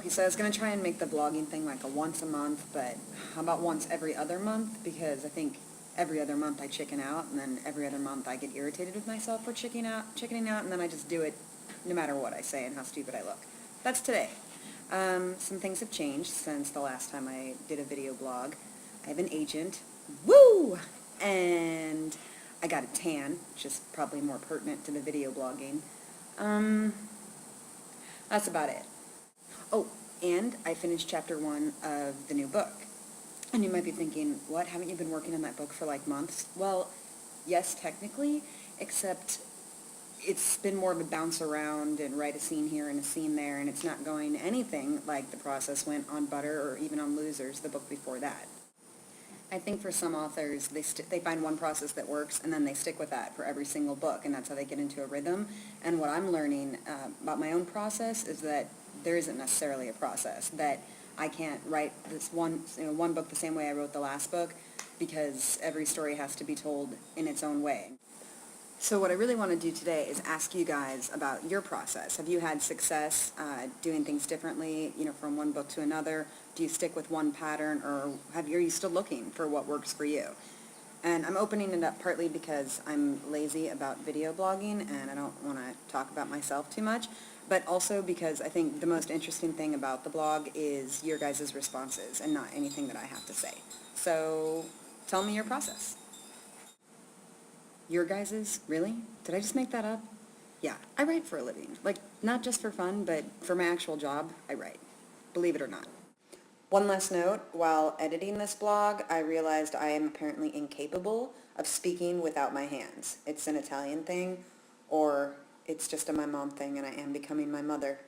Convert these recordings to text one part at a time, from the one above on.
Okay, so I was going to try and make the vlogging thing like a once a month, but how about once every other month? Because I think every other month I chicken out, and then every other month I get irritated with myself for chickening out, and then I just do it no matter what I say and how stupid I look. That's today. Some things have changed since the last time I did a video blog. I have an agent. Woo! And I got a tan, which is probably more pertinent to the video blogging. That's about it. Oh, and I finished chapter 1 of the new book. And you might be thinking, what, haven't you been working on that book for like months? Well, yes, technically, except it's been more of a bounce around and write a scene here and a scene there, and it's not going anything like the process went on Butter or even on Losers, the book before that. I think for some authors, they find one process that works, and then they stick with that for every single book, and that's how they get into a rhythm. And what I'm learning about my own process is that there isn't necessarily a process, that I can't write this one book the same way I wrote the last book, because every story has to be told in its own way. So what I really want to do today is ask you guys about your process. Have you had success doing things differently, from one book to another? Do you stick with one pattern, or are you still looking for what works for you? And I'm opening it up partly because I'm lazy about video blogging and I don't want to talk about myself too much, but also because I think the most interesting thing about the blog is your guys' responses and not anything that I have to say. So tell me your process. Your guys's? Really? Did I just make that up? Yeah, I write for a living. Like, not just for fun, but for my actual job, I write. Believe it or not. One last note, while editing this blog, I realized I am apparently incapable of speaking without my hands. It's an Italian thing, or it's just a my mom thing, and I am becoming my mother.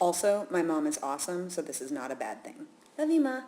Also, my mom is awesome, so this is not a bad thing. Love you, Ma.